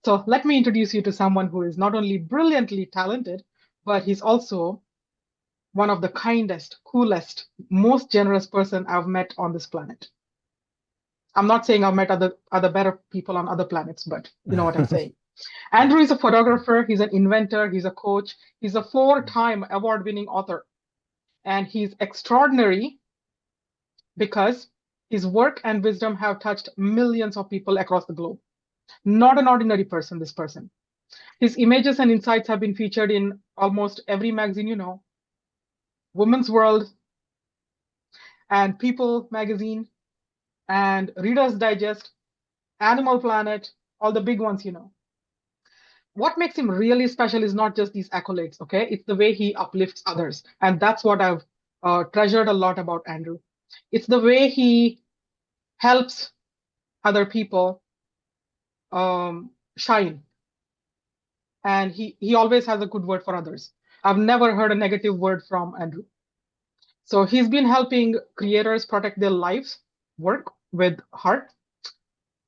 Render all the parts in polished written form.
So let me introduce you to someone who is not only brilliantly talented, but he's also one of the kindest, coolest, most generous person I've met on this planet. I'm not saying I've met other better people on other planets, but you know what I'm saying. Andrew is a photographer, he's an inventor, he's a coach, he's a four-time award-winning author, and he's extraordinary because his work and wisdom have touched millions of people across the globe. Not an ordinary person, this person. His images and insights have been featured in almost every magazine you know, Women's World and People magazine and Reader's Digest, Animal Planet, all the big ones you know. What makes him really special is not just these accolades, okay? It's the way he uplifts others. And that's what I've treasured a lot about Andrew. It's the way he helps other people shine. And he always has a good word for others. I've never heard a negative word from Andrew. So he's been helping creators protect their lives, work with heart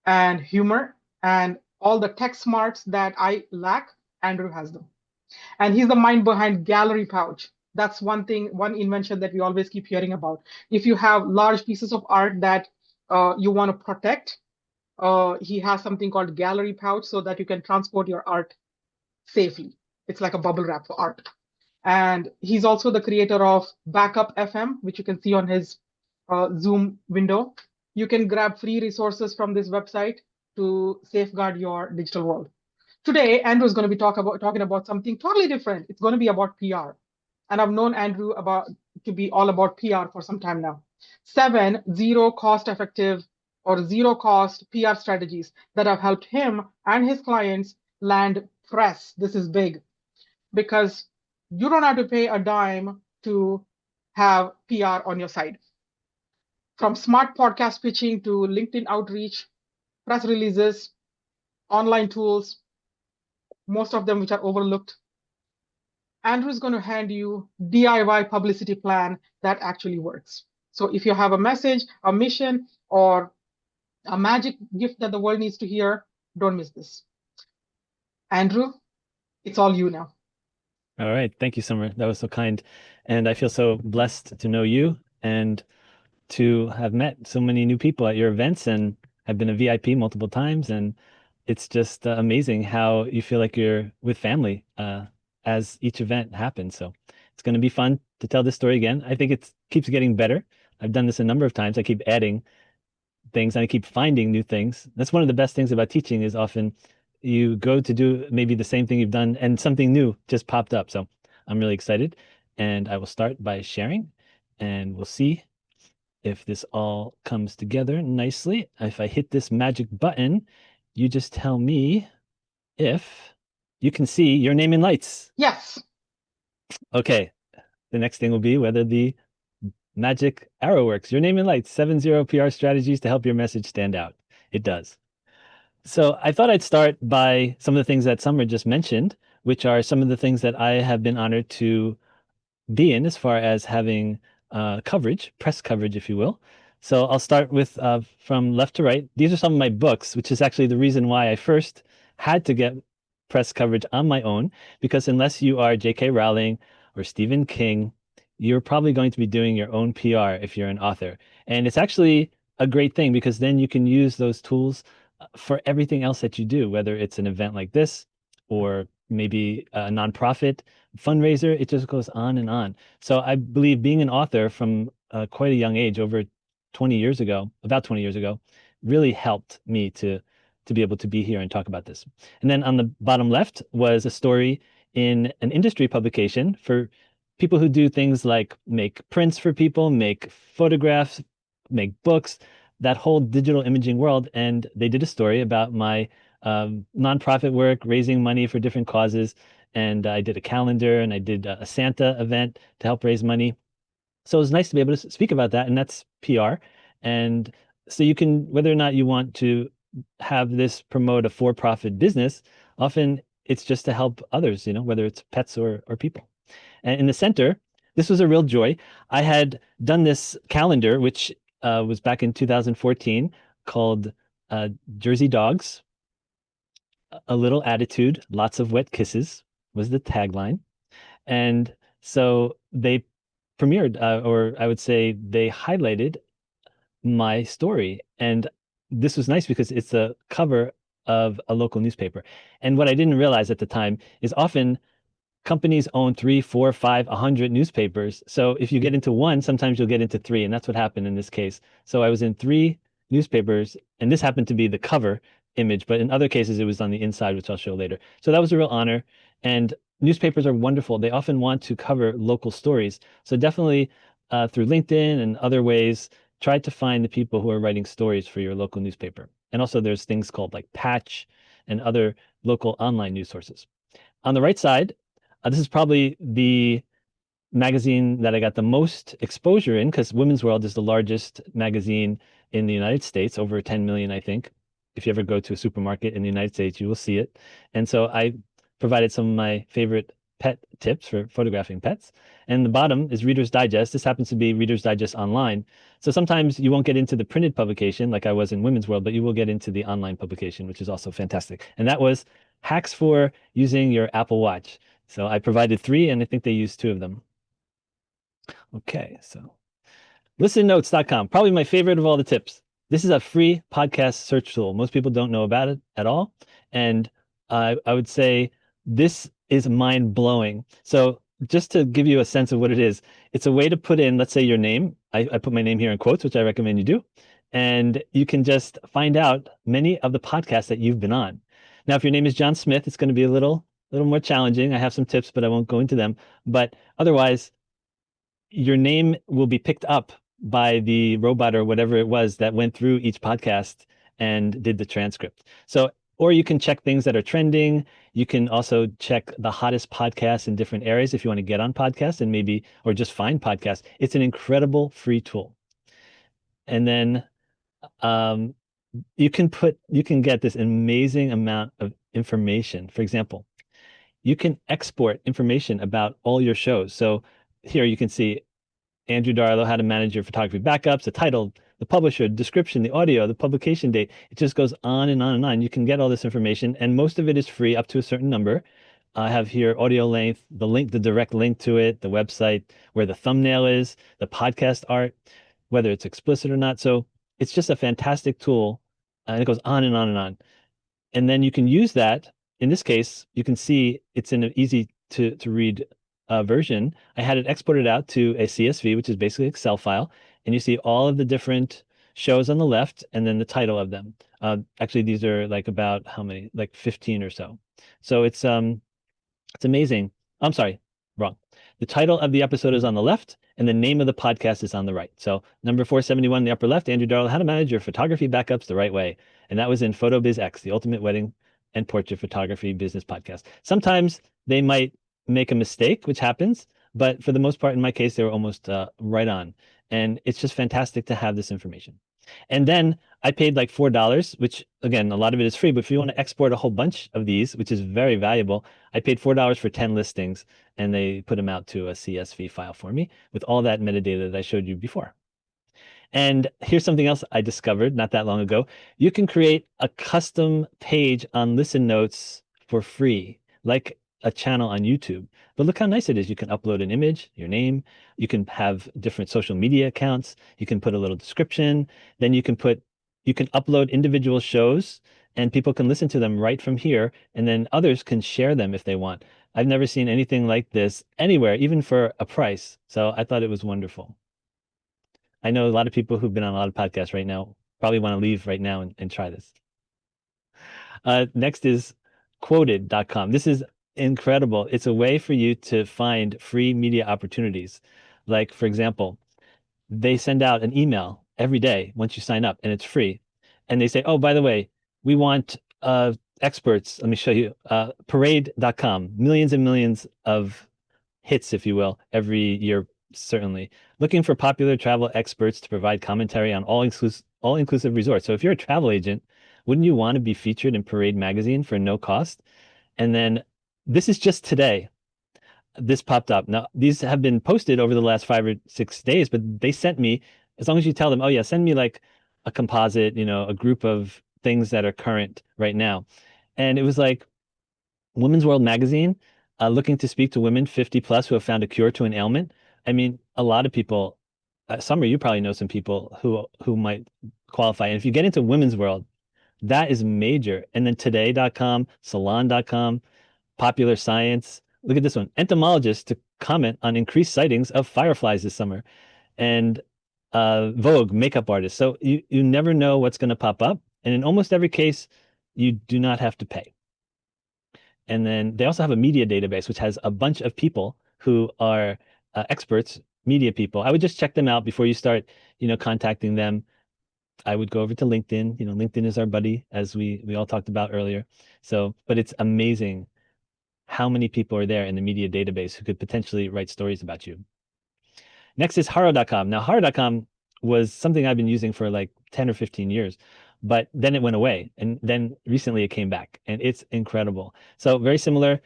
and humor and all the tech smarts that I lack. Andrew has them. And he's the mind behind Gallery Pouch. That's one thing, one invention that we always keep hearing about. If you have large pieces of art that you want to protect, he has something called Gallery Pouch so that you can transport your art safely. It's like a bubble wrap for art. And he's also the creator of Backup FM, which you can see on his Zoom window. You can grab free resources from this website to safeguard your digital world. Today, Andrew is going to be talking about something totally different. It's going to be about PR. And I've known Andrew to be all about PR for some time now. 7 zero cost effective or zero cost PR strategies that have helped him and his clients land press. This is big because you don't have to pay a dime to have PR on your side. From smart podcast pitching to LinkedIn outreach, press releases, online tools, most of them which are overlooked. Andrew is going to hand you DIY publicity plan that actually works. So if you have a message, a mission, or a magic gift that the world needs to hear, don't miss this. Andrew, it's all you now. All right. Thank you, Summer. That was so kind. And I feel so blessed to know you and to have met so many new people at your events. And I've been a VIP multiple times. And it's just amazing how you feel like you're with family as each event happens. So it's going to be fun to tell this story again. I think it keeps getting better. I've done this a number of times. I keep adding things and I keep finding new things. That's one of the best things about teaching is often you go to do maybe the same thing you've done and something new just popped up. So I'm really excited and I will start by sharing and we'll see if this all comes together nicely. If I hit this magic button, you just tell me if you can see your name in lights. Yes. Okay. The next thing will be whether the magic arrow works. Your name in lights, 7-0 PR strategies to help your message stand out. It does. So I thought I'd start by some of the things that Summer just mentioned, which are some of the things that I have been honored to be in as far as having coverage, press coverage, if you will. So I'll start with from left to right. These are some of my books, which is actually the reason why I first had to get press coverage on my own, because unless you are J.K. Rowling or Stephen King, you're probably going to be doing your own PR if you're an author. And it's actually a great thing because then you can use those tools for everything else that you do, whether it's an event like this or maybe a nonprofit fundraiser. It just goes on and on. So I believe being an author from quite a young age, over 20 years ago, about 20 years ago, really helped me to be able to be here and talk about this. And then on the bottom left was a story in an industry publication for people who do things like make prints for people, make photographs, make books, that whole digital imaging world. And they did a story about my nonprofit work, raising money for different causes. And I did a calendar and I did a Santa event to help raise money. So it was nice to be able to speak about that. And that's PR. And so you can, whether or not you want to have this promote a for-profit business, often it's just to help others, whether it's pets or people. And in the center, this was a real joy. I had done this calendar, which was back in 2014, called Jersey Dogs. a little attitude, lots of wet kisses was the tagline. And so they premiered, or I would say they highlighted my story. And this was nice because it's a cover of a local newspaper. And what I didn't realize at the time is often companies own three, four, five, 100 newspapers. So if you get into one, sometimes you'll get into three. And that's what happened in this case. So I was in three newspapers, and this happened to be the cover image, but in other cases, it was on the inside, which I'll show later. So that was a real honor. And newspapers are wonderful. They often want to cover local stories. So definitely through LinkedIn and other ways, try to find the people who are writing stories for your local newspaper. And also, there's things called like Patch and other local online news sources. On the right side, this is probably the magazine that I got the most exposure in because Women's World is the largest magazine in the United States, over 10 million, I think. If you ever go to a supermarket in the United States, you will see it. And so I provided some of my favorite pet tips for photographing pets. And the bottom is Reader's Digest. This happens to be Reader's Digest online. So sometimes you won't get into the printed publication like I was in Women's World, but you will get into the online publication, which is also fantastic. And that was hacks for using your Apple Watch. So I provided three, and I think they used two of them. Okay, so listennotes.com, probably my favorite of all the tips. This is a free podcast search tool. Most people don't know about it at all. And I would say this is mind blowing. So, just to give you a sense of what it is, it's a way to put in, let's say, your name. I put my name here in quotes, which I recommend you do. And you can just find out many of the podcasts that you've been on. Now, if your name is John Smith, it's going to be a little more challenging. I have some tips, but I won't go into them. But otherwise, your name will be picked up by the robot or whatever it was that went through each podcast and did the transcript. So, or you can check things that are trending. You can also check the hottest podcasts in different areas if you want to get on podcasts and maybe, or just find podcasts. It's an incredible free tool. And then um, you can get this amazing amount of information. For example, you can export information about all your shows. So here you can see Andrew Darlow, how to manage your photography backups, the title, the publisher, description, the audio, the publication date. It just goes on and on and on. You can get all this information, and most of it is free up to a certain number. I have here audio length, the link, the direct link to it, the website, where the thumbnail is, the podcast art, whether it's explicit or not. So it's just a fantastic tool, and it goes on and on and on. And then you can use that. In this case, you can see it's in an easy to read version. I had it exported out to a CSV, which is basically Excel file, and you see all of the different shows on the left and then the title of them. Actually, these are like about how many? Like 15 or so. So it's amazing. I'm sorry, wrong. The title of the episode is on the left, and the name of the podcast is on the right. So number 471 in the upper left, Andrew Darrell, how to manage your photography backups the right way. And that was in PhotoBiz X, the ultimate wedding and portrait photography business podcast. Sometimes they might make a mistake, which happens, but for the most part, in my case, they were almost right on. And it's just fantastic to have this information. And then I paid like $4, which again, a lot of it is free, but if you want to export a whole bunch of these, which is very valuable, I paid $4 for 10 listings and they put them out to a CSV file for me with all that metadata that I showed you before. And here's something else I discovered not that long ago. You can create a custom page on Listen Notes for free, like a channel on YouTube. But look how nice it is. You can upload an image, your name. You can have different social media accounts. You can put a little description. Then you can upload individual shows and people can listen to them right from here. And then others can share them if they want. I've never seen anything like this anywhere, even for a price. So I thought it was wonderful. I know a lot of people who've been on a lot of podcasts right now probably want to leave right now and try this. Next is quoted.com. This is incredible. It's a way for you to find free media opportunities. Like, for example, they send out an email every day once you sign up and it's free. And they say, oh, by the way, we want experts. Let me show you. Parade.com, millions and millions of hits, if you will, every year, certainly. Looking for popular travel experts to provide commentary on all-inclusive resorts. So if you're a travel agent, wouldn't you want to be featured in Parade magazine for no cost? And then this is just today. This popped up. Now, these have been posted over the last 5 or 6 days, but they sent me, as long as you tell them, oh yeah, send me like a composite, a group of things that are current right now. And it was like Women's World magazine, looking to speak to women 50 plus who have found a cure to an ailment. I mean, a lot of people, Summer, you probably know some people who might qualify. And if you get into Women's World, that is major. And then today.com, salon.com, Popular Science. Look at this one. Entomologists to comment on increased sightings of fireflies this summer. And Vogue, makeup artists. So you never know what's going to pop up. And in almost every case, you do not have to pay. And then they also have a media database, which has a bunch of people who are experts, media people. I would just check them out before you start, contacting them. I would go over to LinkedIn. LinkedIn is our buddy, as we all talked about earlier. So, but it's amazing how many people are there in the media database who could potentially write stories about you. Next is Haro.com. Now, Haro.com was something I've been using for like 10 or 15 years, but then it went away. And then recently it came back and it's incredible. So, very similar.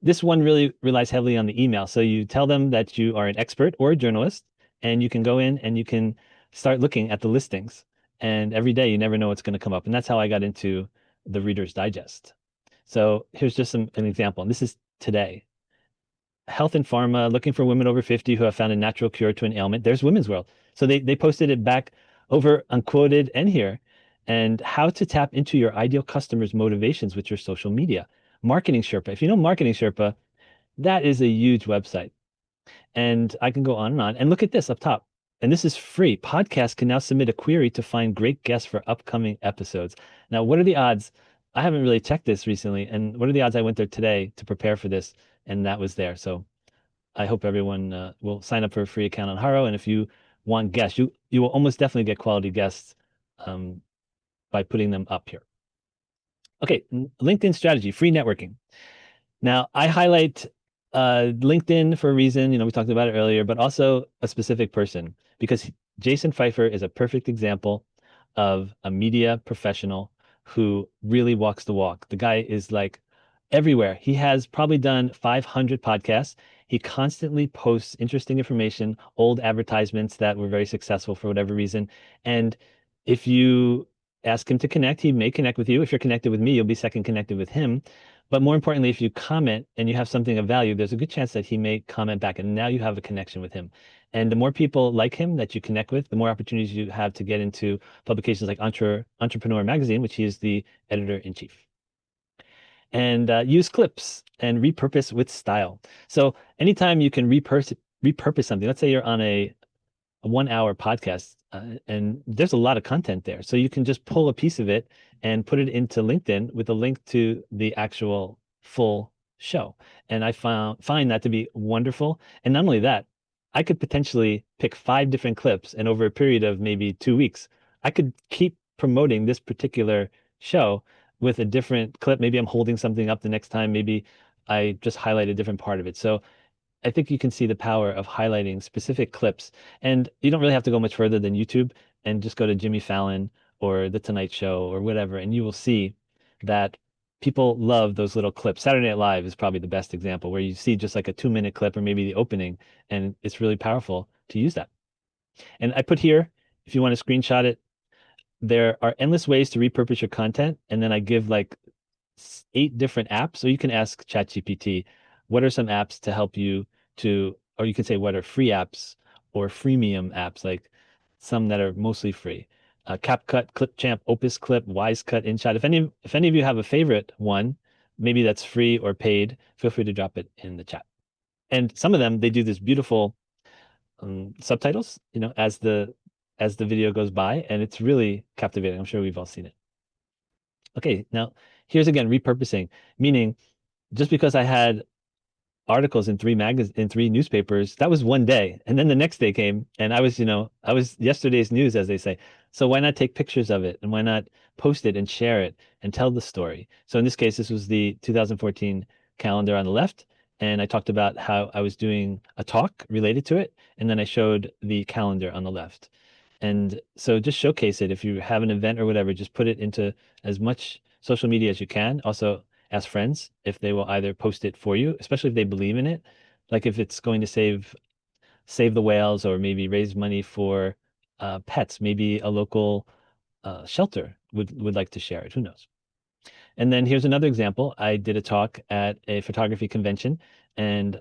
This one really relies heavily on the email. So, you tell them that you are an expert or a journalist, and you can go in and you can start looking at the listings. And every day you never know what's going to come up. And that's how I got into the Reader's Digest. So, here's just an example. And this is today. Health and Pharma looking for women over 50 who have found a natural cure to an ailment. There's Women's World. So they posted it back over unquoted and here. And how to tap into your ideal customers' motivations with your social media. Marketing Sherpa. If you know Marketing Sherpa, that is a huge website. And I can go on and on. And look at this up top. And this is free. Podcasts can now submit a query to find great guests for upcoming episodes. Now, what are the odds? I haven't really checked this recently. And what are the odds I went there today to prepare for this? And that was there. So I hope everyone will sign up for a free account on Haro. And if you want guests, you will almost definitely get quality guests um, by putting them up here. Okay, LinkedIn strategy, free networking. Now, I highlight LinkedIn for a reason, we talked about it earlier, but also a specific person because Jason Pfeiffer is a perfect example of a media professional who really walks the walk. The guy is like everywhere. He has probably done 500 podcasts. He constantly posts interesting information, old advertisements that were very successful for whatever reason. And if you ask him to connect, he may connect with you. If you're connected with me, you'll be second connected with him. But more importantly, if you comment and you have something of value, there's a good chance that he may comment back. And now you have a connection with him. And the more people like him that you connect with, the more opportunities you have to get into publications like Entrepreneur Magazine, which he is the editor in chief. And use clips and repurpose with style. So anytime you can repurpose something, let's say you're on a 1 hour podcast, and there's a lot of content there. So you can just pull a piece of it and put it into LinkedIn with a link to the actual full show. And I find that to be wonderful. And not only that, I could potentially pick 5 different clips, and over a period of maybe 2 weeks, I could keep promoting this particular show with a different clip. Maybe I'm holding something up the next time. Maybe I just highlight a different part of it. So I think you can see the power of highlighting specific clips. And you don't really have to go much further than YouTube and just go to Jimmy Fallon or The Tonight Show or whatever, and you will see that people love those little clips. Saturday Night Live is probably the best example where you see just like a 2 minute clip or maybe the opening, and it's really powerful to use that. And I put here, if you want to screenshot it, there are endless ways to repurpose your content. And then I give like 8 different apps. So you can ask ChatGPT, what are some apps to help you or you can say, what are free apps or freemium apps, like some that are mostly free. CapCut, Clipchamp, Opus Clip, WiseCut, InShot. If any of you have a favorite one, maybe that's free or paid, feel free to drop it in the chat. And some of them, they do this beautiful subtitles, as the video goes by, and it's really captivating. I'm sure we've all seen it. Okay, now here's again repurposing, meaning just because I had articles in 3 newspapers, that was one day. And then the next day came and I was yesterday's news, as they say. So why not take pictures of it and why not post it and share it and tell the story? So in this case, this was the 2014 calendar on the left. And I talked about how I was doing a talk related to it. And then I showed the calendar on the left. And so just showcase it. If you have an event or whatever, just put it into as much social media as you can. Also, ask friends if they will either post it for you, especially if they believe in it. Like if it's going to save the whales or maybe raise money for pets, maybe a local shelter would like to share it. Who knows? And then here's another example. I did a talk at a photography convention, and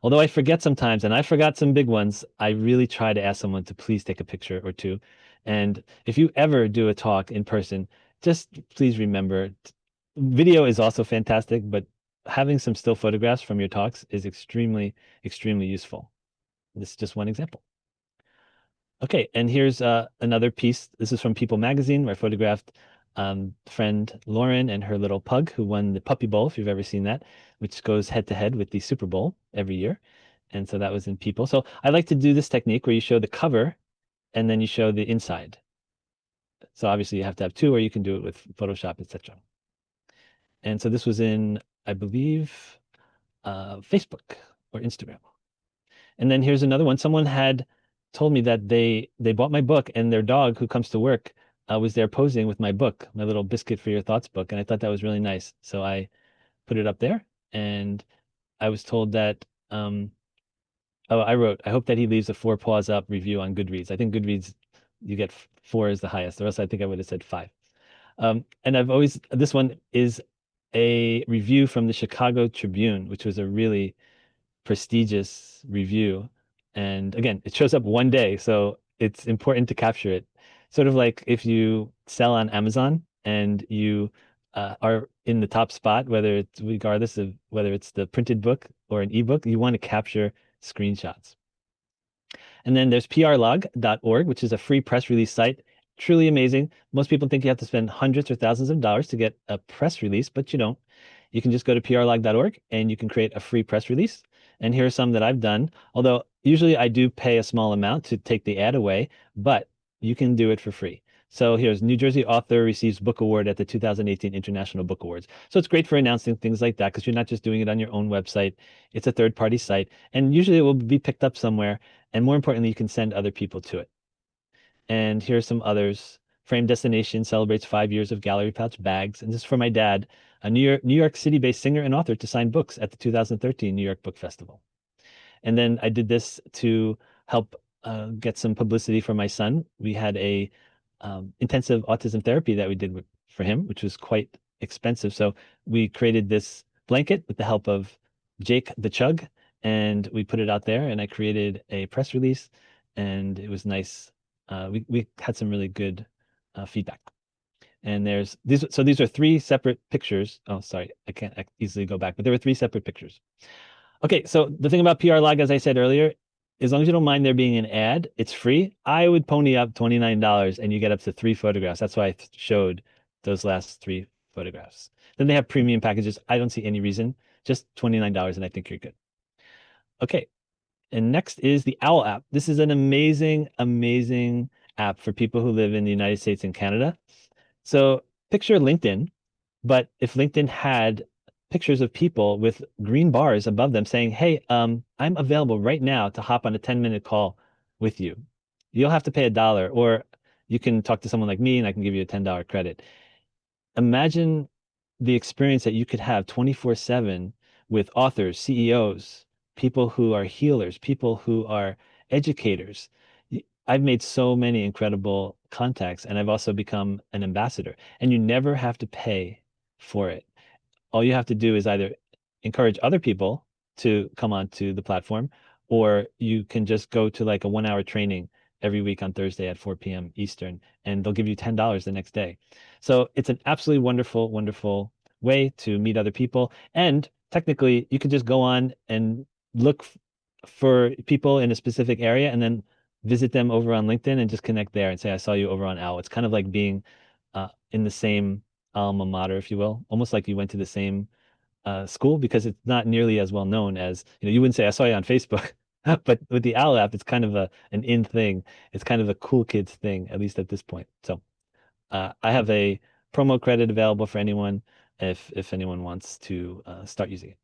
although I forget sometimes, and I forgot some big ones, I really try to ask someone to please take a picture or two. And if you ever do a talk in person, just please remember, video is also fantastic, but having some still photographs from your talks is extremely, extremely useful. This is just one example. Okay, and here's another piece. This is from People magazine, where I photographed friend Lauren and her little pug who won the Puppy Bowl, if you've ever seen that, which goes head to head with the Super Bowl every year. And so that was in People. So I like to do this technique where you show the cover and then you show the inside. So obviously you have to have two, or you can do it with Photoshop, etc. And so this was in, I believe, Facebook or Instagram. And then here's another one. Someone had told me that they bought my book, and their dog, who comes to work, was there posing with my book, my little Biscuit for Your Thoughts book, and I thought that was really nice. So I put it up there, and I was told that oh, I wrote, I hope that he leaves a four paws up review on Goodreads. I think Goodreads you get four is the highest, or else I think I would have said five. And I've always this one is a review from the Chicago Tribune, which was a really prestigious review. And again, it shows up one day, so it's important to capture it. Sort of like if you sell on Amazon and you are in the top spot, whether it's regardless of whether it's the printed book or an ebook, you want to capture screenshots. And then there's prlog.org, which is a free press release site. Truly amazing. Most people think you have to spend hundreds or thousands of dollars to get a press release, but you don't. You can just go to prlog.org and you can create a free press release. And here are some that I've done. Although usually I do pay a small amount to take the ad away, but you can do it for free. So here's New Jersey author receives book award at the 2018 International Book Awards. So it's great for announcing things like that because you're not just doing it on your own website. It's a third-party site, and usually it will be picked up somewhere. And more importantly, you can send other people to it. And here's some others. Frame Destination celebrates 5 years of gallery pouch bags. And this is for my dad, a New York City-based singer and author, to sign books at the 2013 New York Book Festival. And then I did this to help get some publicity for my son. We had a intensive autism therapy that we did for him, which was quite expensive. So we created this blanket with the help of Jake the Chug, and we put it out there. And I created a press release, and it was nice. We had some really good feedback. And there's these. So these are three separate pictures. Oh, sorry, I can't easily go back, but there were three separate pictures. Okay, so the thing about PR Log, as I said earlier, as long as you don't mind there being an ad, it's free. I would pony up $29 and you get up to three photographs. That's why I showed those last three photographs. Then they have premium packages. I don't see any reason. Just $29 and I think you're good. Okay, and next is the Owl app. This is an amazing, amazing app for people who live in the United States and Canada. So picture LinkedIn, but if LinkedIn had pictures of people with green bars above them saying, "Hey, I'm available right now to hop on a 10-minute call with you. You'll have to pay $1, or you can talk to someone like me and I can give you a $10 credit." Imagine the experience that you could have 24/7 with authors, CEOs, people who are healers, people who are educators. I've made so many incredible contacts, and I've also become an ambassador, and you never have to pay for it. All you have to do is either encourage other people to come onto the platform, or you can just go to like a 1 hour training every week on Thursday at 4 p.m. Eastern, and they'll give you $10 the next day. So it's an absolutely wonderful, wonderful way to meet other people. And technically, you can just go on and look for people in a specific area and then visit them over on LinkedIn and just connect there and say, I saw you over on OWL. It's kind of like being in the same alma mater, if you will, almost like you went to the same school, because it's not nearly as well known as, you wouldn't say, I saw you on Facebook. But with the OWL app, it's kind of an in thing. It's kind of a cool kids thing, at least at this point. So I have a promo credit available for anyone if anyone wants to start using it.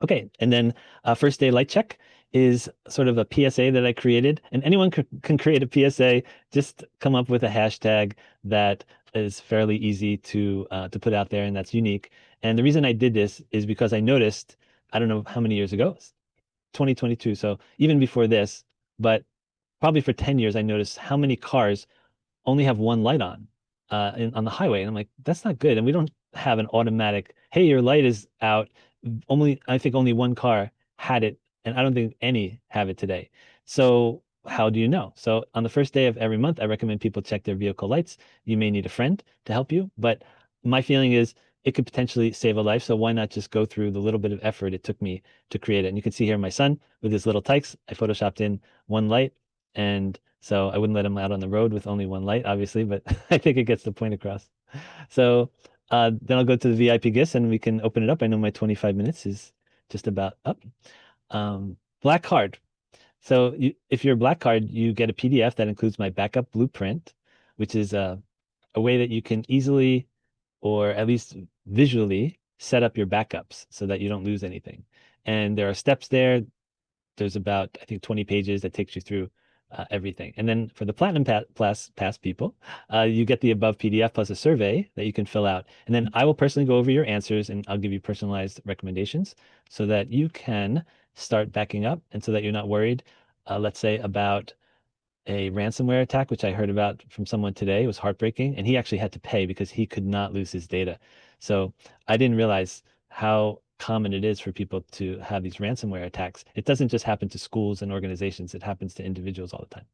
Okay, and then first day light check is sort of a PSA that I created, and anyone can create a PSA. Just come up with a hashtag that is fairly easy to put out there, and that's unique. And the reason I did this is because I noticed, I don't know how many years ago, 2022, so even before this, but probably for 10 years, I noticed how many cars only have one light on on the highway. And I'm like, that's not good. And we don't have an automatic, hey, your light is out. I think only one car had it, and I don't think any have it today. So how do you know? So on the first day of every month, I recommend people check their vehicle lights. You may need a friend to help you, but my feeling is it could potentially save a life. So why not just go through the little bit of effort it took me to create it? And you can see here my son with his little tykes. I photoshopped in one light, and so I wouldn't let him out on the road with only one light, obviously, but I think it gets the point across. So then I'll go to the VIP gifts and we can open it up. I know my 25 minutes is just about up. Black card. So if you're a black card, you get a PDF that includes my backup blueprint, which is a way that you can easily or at least visually set up your backups so that you don't lose anything. And there are steps there. There's about, I think, 20 pages that takes you through everything. And then for the Platinum Pass people, you get the above PDF plus a survey that you can fill out. And then I will personally go over your answers and I'll give you personalized recommendations so that you can start backing up and so that you're not worried, let's say, about a ransomware attack, which I heard about from someone today. It was heartbreaking. And he actually had to pay because he could not lose his data. So I didn't realize how common it is for people to have these ransomware attacks. It doesn't just happen to schools and organizations, it happens to individuals all the time.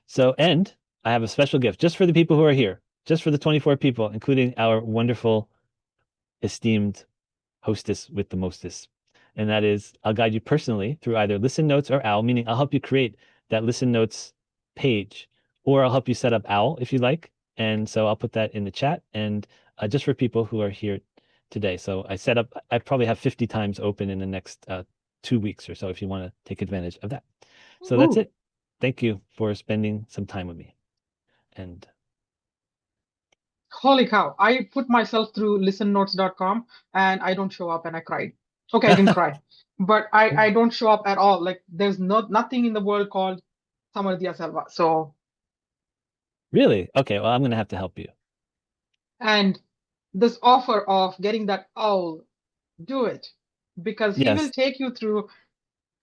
So, and I have a special gift just for the people who are here, just for the 24 people, including our wonderful, esteemed hostess with the mostest. And that is, I'll guide you personally through either Listen Notes or OWL, meaning I'll help you create that Listen Notes page, or I'll help you set up OWL if you like. And so I'll put that in the chat and just for people who are here today. So I probably have 50 times open in the next 2 weeks or so if you want to take advantage of that. So that's Ooh, it. Thank you for spending some time with me. And holy cow. I put myself through listennotes.com and I don't show up and I cried. Okay, I didn't cry, but I don't show up at all. Like there's nothing in the world called Samarthya Selva. So, really, okay, well, I'm going to have to help you. and this offer of getting that owl, do it because he will Yes, take you through.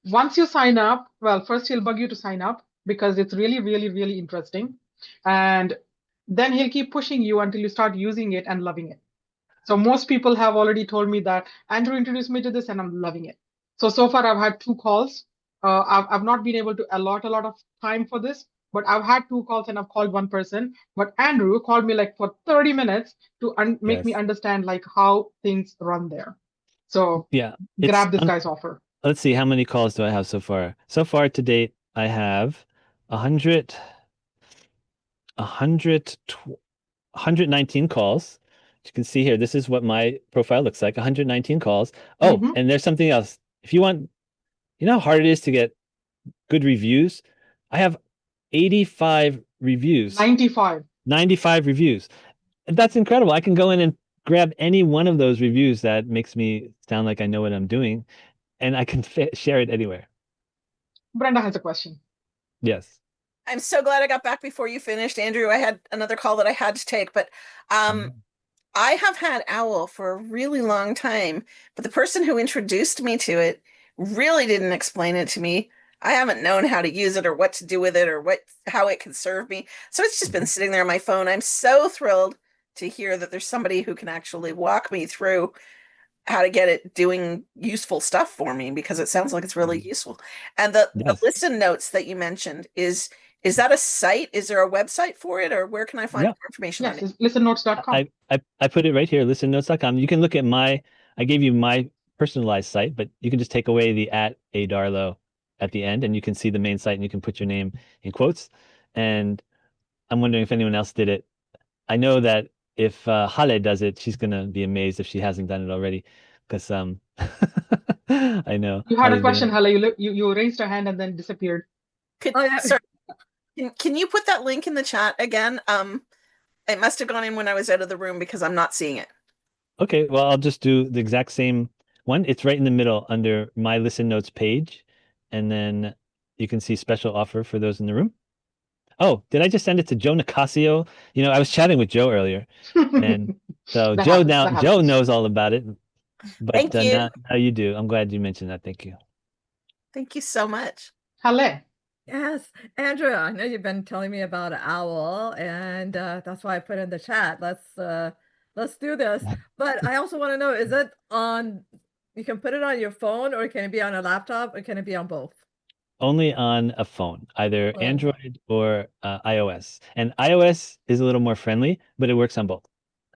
Once you sign up, well, first he'll bug you to sign up because it's really, really, really interesting. And then he'll keep pushing you until you start using it and loving it. So most people have already told me that Andrew introduced me to this and I'm loving it. So far I've had two calls. I've not been able to allot a lot of time for this, but I've had two calls and I've called one person. But Andrew called me like for 30 minutes to make me yes. understand like how things run there. So Yeah, it's grab this guy's offer. let's see, how many calls do I have so far? So far to date, I have 100, 100, 119 calls. You can see here, this is what my profile looks like, 119 calls. Oh, Hmm. and there's something else. If you want, you know how hard it is to get good reviews? I have 85 reviews, 95. 95 reviews. And that's incredible. I can go in and grab any one of those reviews that makes me sound like I know what I'm doing, and I can share it anywhere. Brenda has a question. Yes. I'm so glad I got back before you finished, Andrew. I had another call that I had to take, but I have had OWL for a really long time, but the person who introduced me to it really didn't explain it to me. I haven't known how to use it or what to do with it or how it can serve me. So it's just been sitting there on my phone. I'm so thrilled to hear that there's somebody who can actually walk me through how to get it doing useful stuff for me because it sounds like it's really Mhm. useful. And the Yes. listen notes that you mentioned is that a site? Is there a website for it or where can I find Yeah. more information on Yes, it? it's listennotes.com. I put it right here, listennotes.com. You can look at I gave you my personalized site, but you can just take away the at a Darlow at the end and you can see the main site and you can put your name in quotes. And I'm wondering if anyone else did it. I know that if Hale does it, she's gonna be amazed if she hasn't done it already. Because I know You had a Hale's question, been Hala. You raised a hand and then disappeared. Could Oh yeah. sorry, can you put that link in the chat again? It must have gone in when I was out of the room because I'm not seeing it. okay. Well, I'll just do the exact same one. It's right in the middle under my listen notes page, and then you can see special offer for those in the room. Oh, did I just send it to Joe Nicasio? You know, I was chatting with Joe earlier, and so That happens. That Joe happens. knows all about it, but Thank you. now you do. I'm glad you mentioned that. Thank you. Thank you so much. Hala. Yes, Andrea, I know you've been telling me about OWL, and that's why I put in the chat. let's do this. But I also want to know, is it on, you can put it on your phone, or can it be on a laptop, or can it be on both? Only on a phone, either Oh. Android or iOS. And iOS is a little more friendly, but it works on both.